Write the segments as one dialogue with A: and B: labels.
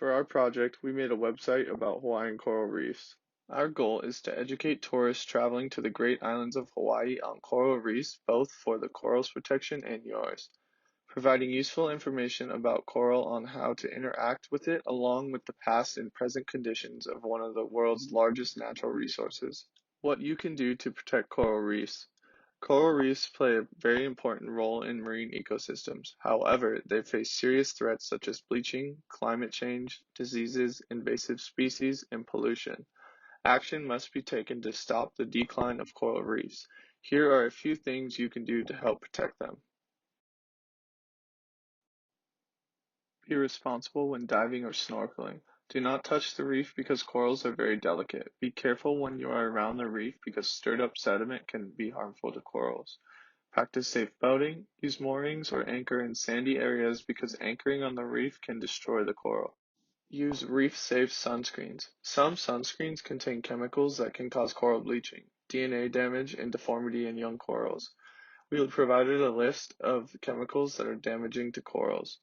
A: For our project, we made a website about Hawaiian coral reefs. Our goal is to educate tourists traveling to the Great Islands of Hawaii on coral reefs, both for the coral's protection and yours, providing useful information about coral on how to interact with it along with the past and present conditions of one of the world's largest natural resources. What you can do to protect coral reefs. Coral reefs play a very important role in marine ecosystems. However, they face serious threats such as bleaching, climate change, diseases, invasive species, and pollution. Action must be taken to stop the decline of coral reefs. Here are a few things you can do to help protect them. Be responsible when diving or snorkeling. Do not touch the reef because corals are very delicate. Be careful when you are around the reef because stirred up sediment can be harmful to corals. Practice safe boating. Use moorings or anchor in sandy areas because anchoring on the reef can destroy the coral. Use reef-safe sunscreens. Some sunscreens contain chemicals that can cause coral bleaching, DNA damage, and deformity in young corals. We have provided a list of chemicals that are damaging to corals.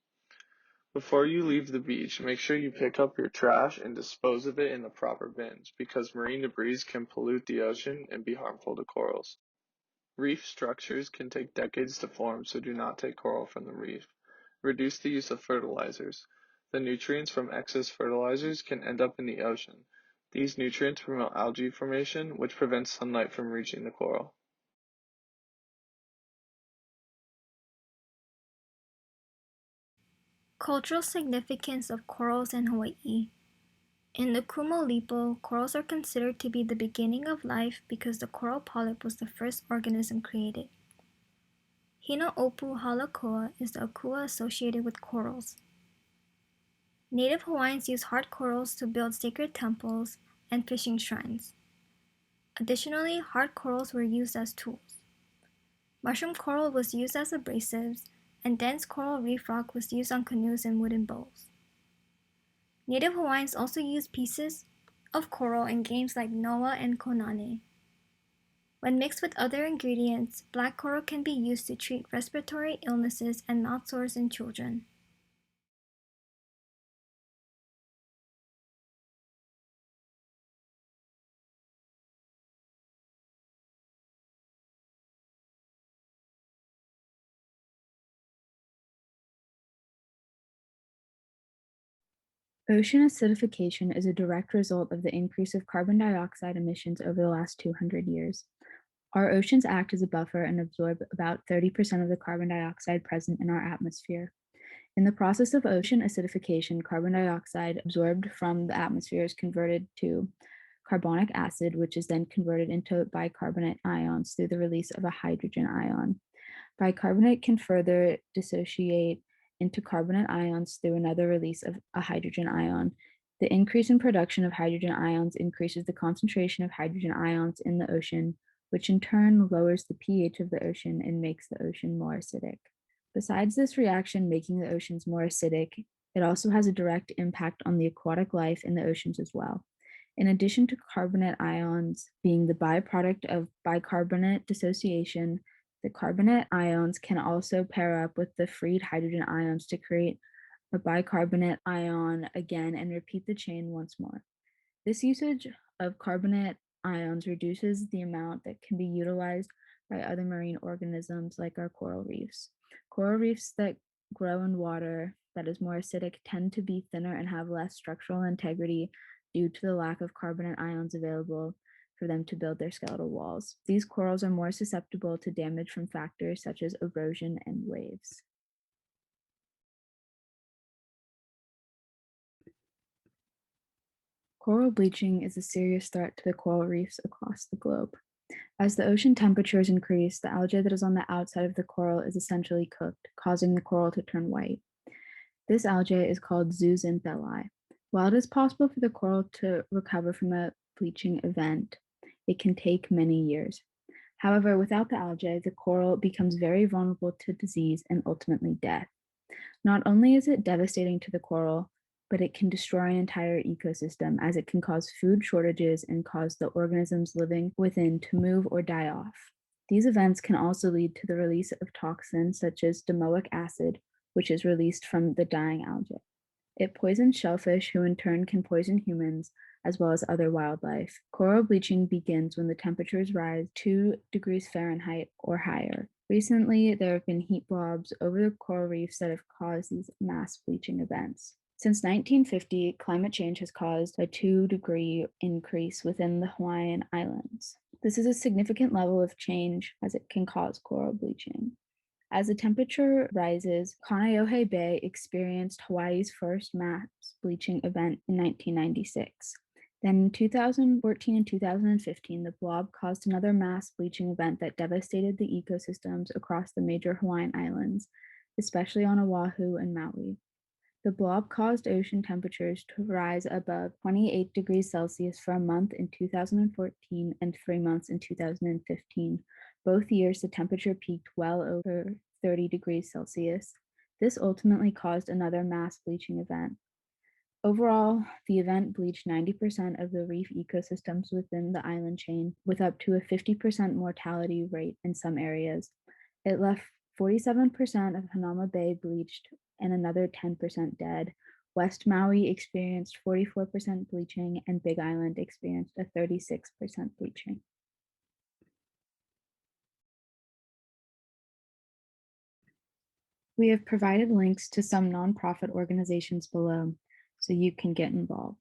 A: Before you leave the beach, make sure you pick up your trash and dispose of it in the proper bins because marine debris can pollute the ocean and be harmful to corals. Reef structures can take decades to form, so do not take coral from the reef. Reduce the use of fertilizers. The nutrients from excess fertilizers can end up in the ocean. These nutrients promote algae formation, which prevents sunlight from reaching the coral.
B: Cultural significance of corals in Hawaii. In the Kumu Lipo, corals are considered to be the beginning of life because the coral polyp was the first organism created. Hina-opu halakoa is the akua associated with corals. Native Hawaiians use hard corals to build sacred temples and fishing shrines. Additionally, hard corals were used as tools. Mushroom coral was used as abrasives, and dense coral reef rock was used on canoes and wooden bows. Native Hawaiians also used pieces of coral in games like Noa and Konane. When mixed with other ingredients, black coral can be used to treat respiratory illnesses and mouth sores in children.
C: Ocean acidification is a direct result of the increase of carbon dioxide emissions over the last 200 years. Our oceans act as a buffer and absorb about 30% of the carbon dioxide present in our atmosphere. In the process of ocean acidification, carbon dioxide absorbed from the atmosphere is converted to carbonic acid, which is then converted into bicarbonate ions through the release of a hydrogen ion. Bicarbonate can further dissociate into carbonate ions through another release of a hydrogen ion. The increase in production of hydrogen ions increases the concentration of hydrogen ions in the ocean, which in turn lowers the pH of the ocean and makes the ocean more acidic. Besides this reaction making the oceans more acidic, it also has a direct impact on the aquatic life in the oceans as well. In addition to carbonate ions being the byproduct of bicarbonate dissociation, the carbonate ions can also pair up with the freed hydrogen ions to create a bicarbonate ion again and repeat the chain once more. This usage of carbonate ions reduces the amount that can be utilized by other marine organisms like our coral reefs. Coral reefs that grow in water that is more acidic tend to be thinner and have less structural integrity due to the lack of carbonate ions available for them to build their skeletal walls. These corals are more susceptible to damage from factors such as erosion and waves. Coral bleaching is a serious threat to the coral reefs across the globe. As the ocean temperatures increase, the algae that is on the outside of the coral is essentially cooked, causing the coral to turn white. This algae is called zooxanthellae. While it is possible for the coral to recover from a bleaching event, it can take many years. However, without the algae, the coral becomes very vulnerable to disease and ultimately death. Not only is it devastating to the coral, but it can destroy an entire ecosystem as it can cause food shortages and cause the organisms living within to move or die off. These events can also lead to the release of toxins such as domoic acid, which is released from the dying algae. It poisons shellfish, who in turn can poison humans, as well as other wildlife. Coral bleaching begins when the temperatures rise 2 degrees Fahrenheit or higher. Recently, there have been heat blobs over the coral reefs that have caused these mass bleaching events. Since 1950, climate change has caused a 2-degree increase within the Hawaiian Islands. This is a significant level of change as it can cause coral bleaching. As the temperature rises, Kaneohe Bay experienced Hawaii's first mass bleaching event in 1996. Then in 2014 and 2015, the blob caused another mass bleaching event that devastated the ecosystems across the major Hawaiian islands, especially on Oahu and Maui. The blob caused ocean temperatures to rise above 28 degrees Celsius for a month in 2014 and 3 months in 2015. Both years, the temperature peaked well over 30 degrees Celsius. This ultimately caused another mass bleaching event. Overall, the event bleached 90% of the reef ecosystems within the island chain, with up to a 50% mortality rate in some areas. It left 47% of Hanama Bay bleached and another 10% dead. West Maui experienced 44% bleaching, and Big Island experienced a 36% bleaching. We have provided links to some nonprofit organizations below, so you can get involved.